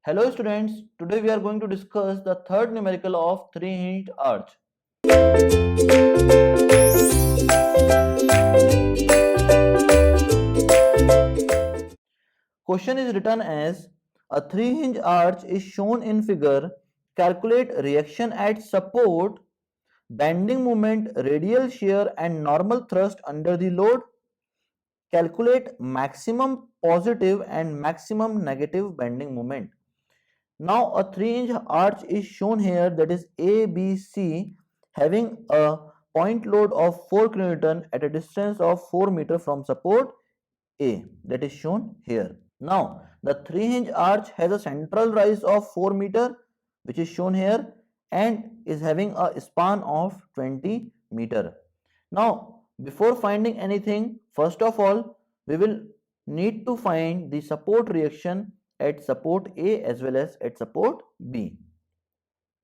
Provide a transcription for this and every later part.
Hello students, today we are going to discuss the third numerical of three-hinged arch. Question is written as a three-hinge arch is shown in figure. Calculate reaction at support, bending moment, radial shear and normal thrust under the load. Calculate maximum positive and maximum negative bending moment. Now a 3-inch arch is shown here, that is ABC, having a point load of 4 kN at a distance of 4 meter from support A, that is shown here. Now the 3-inch arch has a central rise of 4 meter, which is shown here, and is having a span of 20 meter. Now before finding anything, first of all we will need to find the support reaction at support A as well as at support B.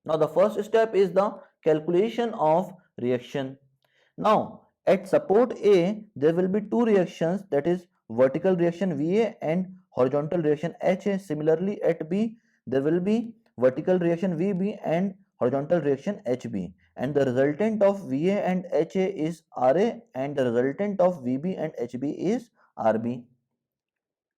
Now the first step is the calculation of reaction. Now at support A there will be two reactions, that is vertical reaction VA and horizontal reaction HA. Similarly at B there will be vertical reaction VB and horizontal reaction HB, and the resultant of VA and HA is RA and the resultant of VB and HB is RB.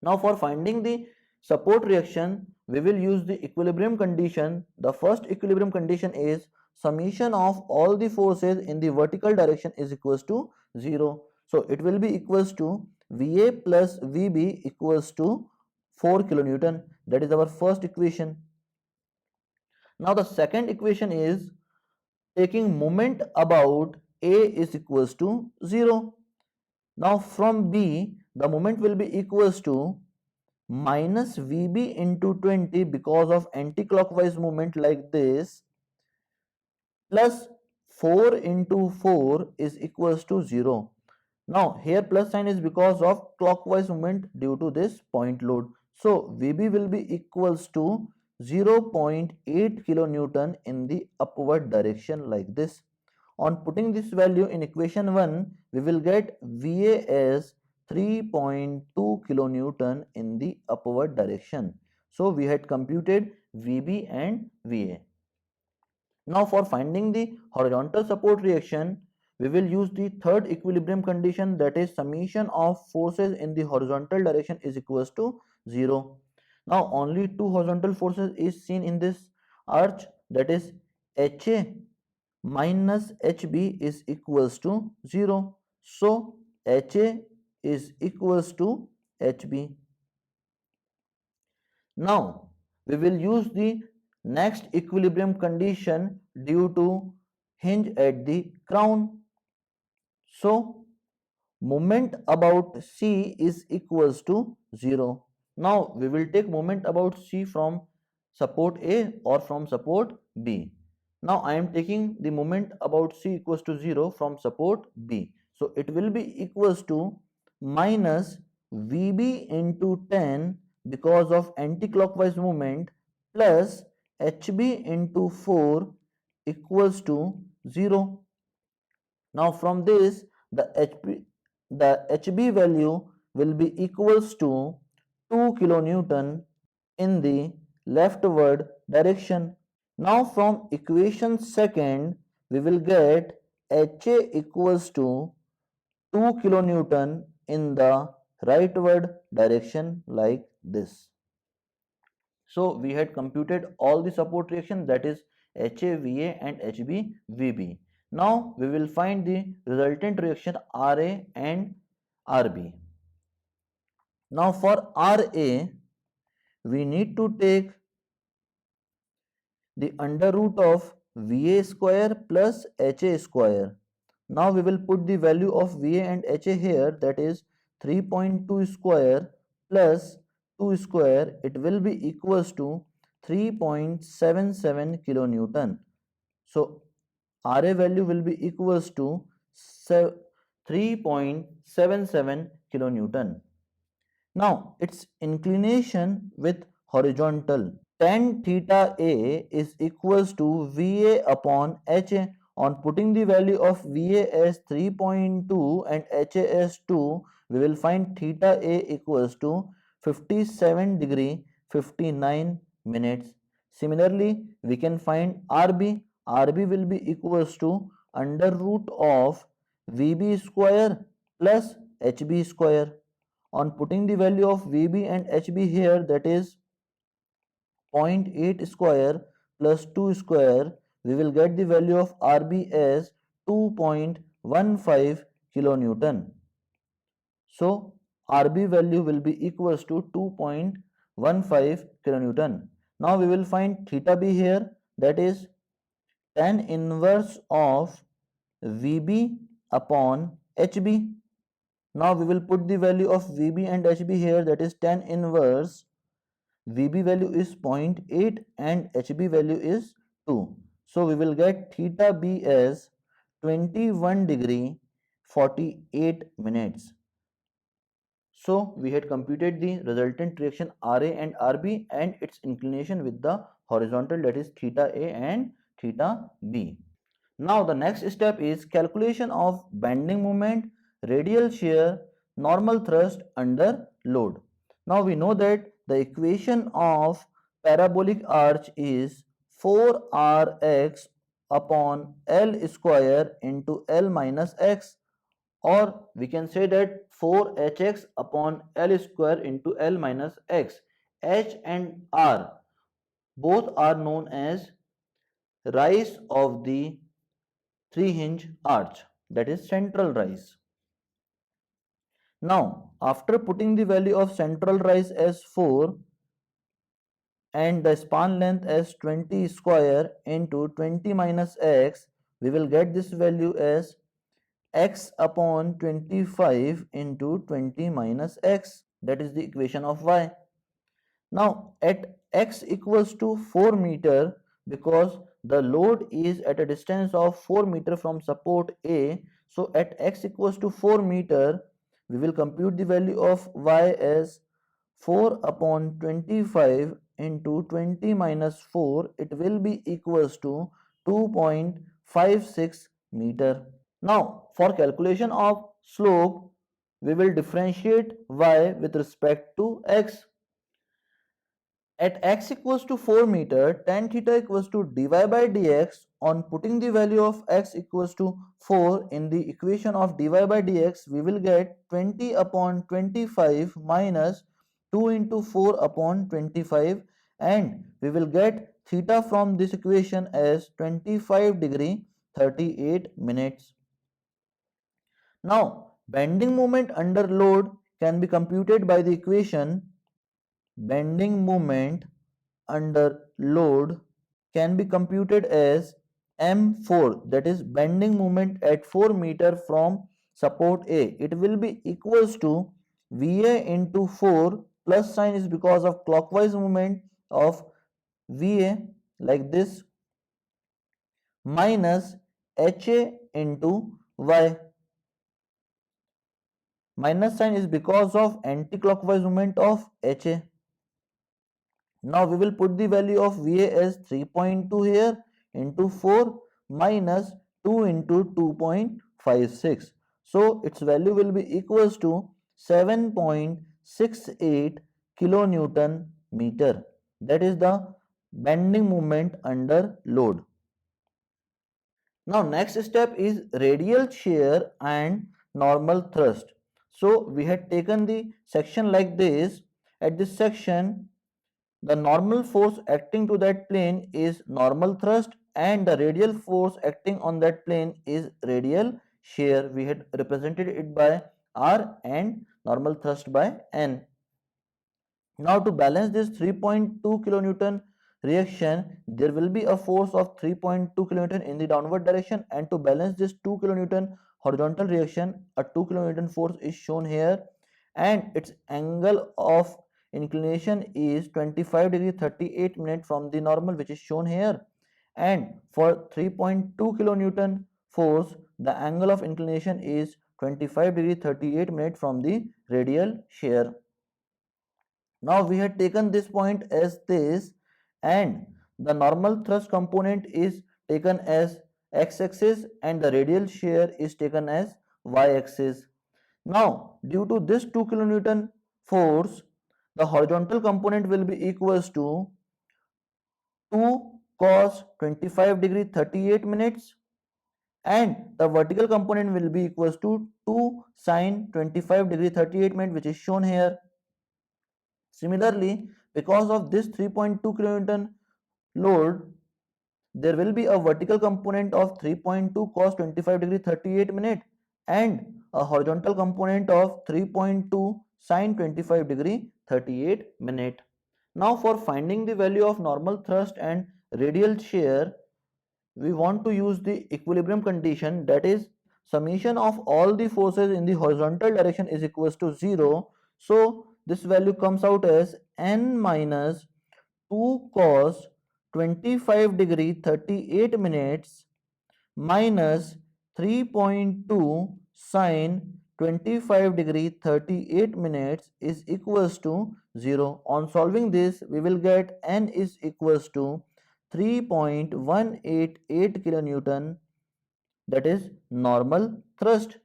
Now for finding the support reaction, we will use the equilibrium condition. The first equilibrium condition is summation of all the forces in the vertical direction is equals to 0. So it will be equals to VA plus VB equals to 4 kilonewton. That is our first equation. Now the second equation is taking moment about A is equals to 0. Now from B the moment will be equals to minus VB into 20 because of anti-clockwise movement like this, plus 4 into 4 is equals to 0. Now here plus sign is because of clockwise movement due to this point load. So VB will be equals to 0.8 kilonewton in the upward direction like this. On putting this value in equation 1, we will get VA as 3.2 kilonewton in the upward direction. So we had computed VB and VA. Now for finding the horizontal support reaction, we will use the third equilibrium condition, that is summation of forces in the horizontal direction is equals to 0. Now only two horizontal forces is seen in this arch, that is HA minus HB is equals to 0. So HA is equals to HB. Now we will use the next equilibrium condition due to hinge at the crown. So moment about C is equals to 0. Now we will take moment about C from support A or from support B. Now I am taking the moment about C equals to 0 from support B. So it will be equals to minus VB into 10 because of anti-clockwise movement plus HB into 4 equals to 0. Now from this the HB value will be equals to 2 kilonewton in the leftward direction. Now from equation second we will get HA equals to 2 kilonewton in the rightward direction like this. So we had computed all the support reaction, that is HA, VA and HB, VB. Now we will find the resultant reaction RA and RB. Now for RA we need to take the under root of VA square plus HA square. Now we will put the value of VA and HA here, that is 3.2 square plus 2 square, it will be equals to 3.77 kilonewton. So RA value will be equals to 3.77 kilonewton. Now its inclination with horizontal, tan theta A is equals to VA upon HA. On putting the value of VA as 3.2 and HA as 2, we will find theta A equals to 57 degree 59 minutes. Similarly, we can find RB. RB will be equals to under root of VB square plus HB square. On putting the value of VB and HB here, that is 0.8 square plus 2 square, we will get the value of RB as 2.15 kilonewton. So RB value will be equals to 2.15 kilonewton. Now we will find theta B here, that is tan inverse of VB upon HB. Now we will put the value of VB and HB here, that is tan inverse. VB value is 0.8 and HB value is 2. So we will get theta B as 21 degree 48 minutes. So we had computed the resultant reaction RA and RB and its inclination with the horizontal, that is theta A and theta B. Now the next step is calculation of bending moment, radial shear, normal thrust under load. Now we know that the equation of parabolic arch is 4Rx upon L square into L minus x, or we can say that 4hx upon L square into L minus x. H and R both are known as rise of the three hinge arch, that is central rise. Now after putting the value of central rise as 4 and the span length as 20 square into 20 minus x, we will get this value as x upon 25 into 20 minus x, that is the equation of y. Now at x equals to 4 meter, because the load is at a distance of 4 meter from support A, so at x equals to 4 meter, we will compute the value of y as 4 upon 25 into 20 minus 4, it will be equals to 2.56 meter. Now for calculation of slope, we will differentiate y with respect to x. At x equals to 4 meter, tan theta equals to dy by dx. On putting the value of x equals to 4 in the equation of dy by dx, we will get 20 upon 25 minus 2 into 4 upon 25, and we will get theta from this equation as 25 degree 38 minutes. Now bending moment under load can be computed by the equation bending moment under load can be computed as M4, that is bending moment at 4 meter from support A. It will be equals to VA into 4, plus sign is because of clockwise movement of VA like this, minus HA into Y. Minus sign is because of anti-clockwise movement of HA. Now we will put the value of VA as 3.2 here into 4 minus 2 into 2.56. So its value will be equals to 7.68 kilonewton meter. That is the bending moment under load. Now next step is radial shear and normal thrust. So we had taken the section like this. At this section, the normal force acting to that plane is normal thrust and the radial force acting on that plane is radial shear. We had represented it by R and normal thrust by N. Now to balance this 3.2 kilonewton reaction, there will be a force of 3.2 kilonewton in the downward direction, and to balance this 2 kilonewton horizontal reaction, a 2 kilonewton force is shown here, and its angle of inclination is 25 degree 38 minute from the normal, which is shown here. And for 3.2 kilonewton force, the angle of inclination is 25 degree 38 minute from the radial shear. Now we had taken this point as this, and the normal thrust component is taken as x-axis and the radial shear is taken as y-axis. Now due to this 2 kilonewton force, the horizontal component will be equals to 2 cos 25 degree 38 minutes, and the vertical component will be equals to 2 sin 25 degree 38 minutes, which is shown here. Similarly, because of this 3.2 kilonewton load, there will be a vertical component of 3.2 cos 25 degree 38 minute and a horizontal component of 3.2 sin 25 degree 38 minute. Now for finding the value of normal thrust and radial shear, we want to use the equilibrium condition, that is summation of all the forces in the horizontal direction is equals to 0. So this value comes out as n minus 2 cos 25 degree 38 minutes minus 3.2 sin 25 degree 38 minutes is equals to 0. On solving this, we will get n is equals to 3.188 kilonewton, that is normal thrust.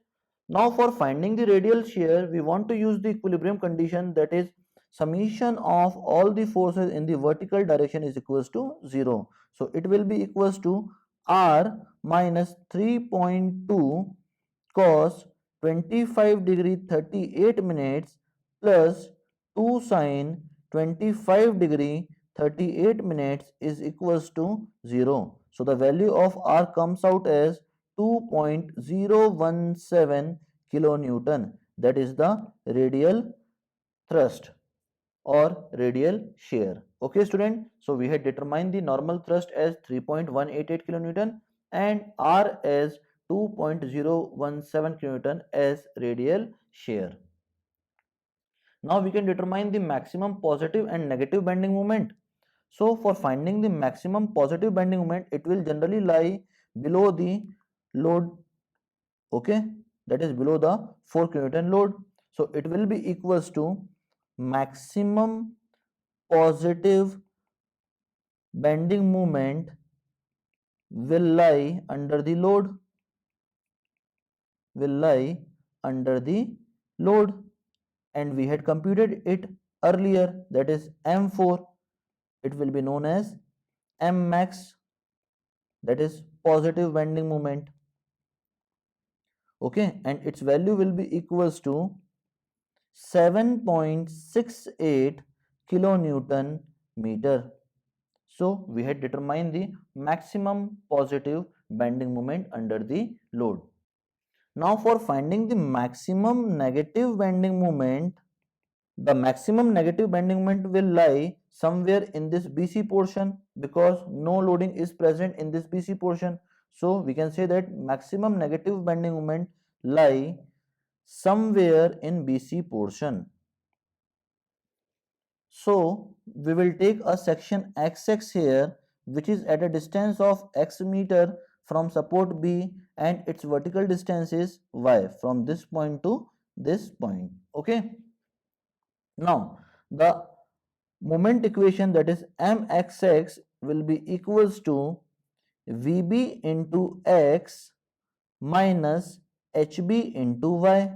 Now for finding the radial shear, we want to use the equilibrium condition, that is summation of all the forces in the vertical direction is equals to 0. So it will be equals to R minus 3.2 cos 25 degree 38 minutes plus 2 sin 25 degree 38 minutes is equals to 0. So the value of R comes out as 2.017 kilonewton, that is the radial thrust or radial shear. Okay student, so we had determined the normal thrust as 3.188 kilonewton and R as 2.017 kilonewton as radial shear. Now we can determine the maximum positive and negative bending moment. So for finding the maximum positive bending moment, it will generally lie below the load, okay, that is below the 4 kilonewton load. So it will be equals to maximum positive bending moment will lie under the load, and we had computed it earlier, that is M4. It will be known as M max, that is positive bending moment. Okay, and its value will be equals to 7.68 kilonewton meter. So we had determined the maximum positive bending moment under the load. Now for finding the maximum negative bending moment, the maximum negative bending moment will lie somewhere in this BC portion, because no loading is present in this BC portion. So we can say that maximum negative bending moment lie somewhere in BC portion. So we will take a section XX here, which is at a distance of x meter from support B, and its vertical distance is y from this point to this point. Okay. Now the moment equation, that is mxx, will be equals to Vb into x minus Hb into y.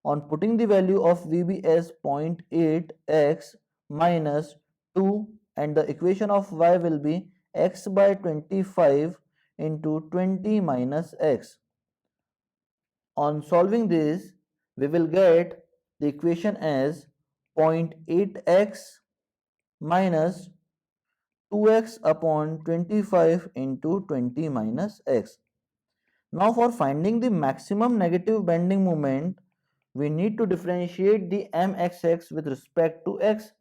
On putting the value of Vb as 0.8x minus 2, and the equation of y will be x by 25 into 20 minus x. On solving this, we will get the equation as 0.8x minus 2x upon 25 into 20 minus x. Now for finding the maximum negative bending moment, we need to differentiate the mxx with respect to x.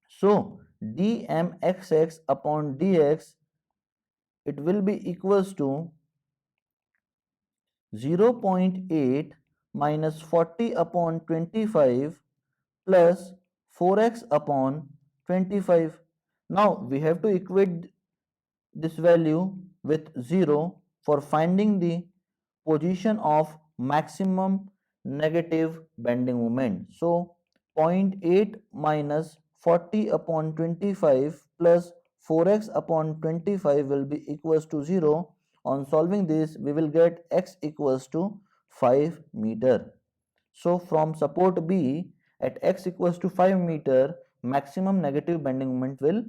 So dmxx upon dx, it will be equals to 0.8 minus 40 upon 25 plus 4x upon 25. Now we have to equate this value with 0 for finding the position of maximum negative bending moment. So 0.8 minus 40 upon 25 plus 4x upon 25 will be equals to 0. On solving this, we will get x equals to 5 meter. So from support B at x equals to 5 meter, maximum negative bending moment will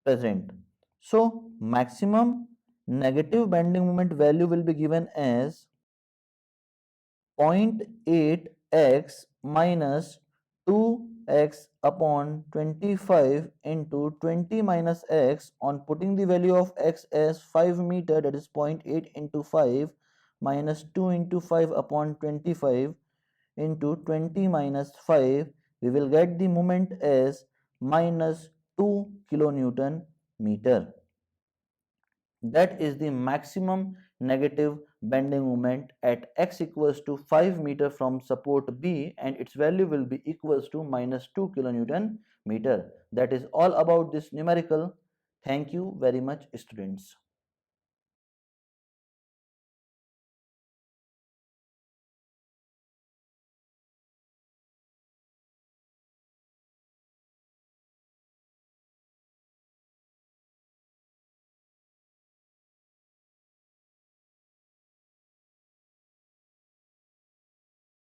present. So maximum negative bending moment value will be given as 0.8x minus 2x upon 25 into 20 minus x. On putting the value of x as 5 meter, that is 0.8 into 5 minus 2 into 5 upon 25 into 20 minus 5, we will get the moment as minus 2 kilonewton meter. That is the maximum negative bending moment at x equals to 5 meter from support B, and its value will be equals to minus 2 kilonewton meter. That is all about this numerical. Thank you very much, students.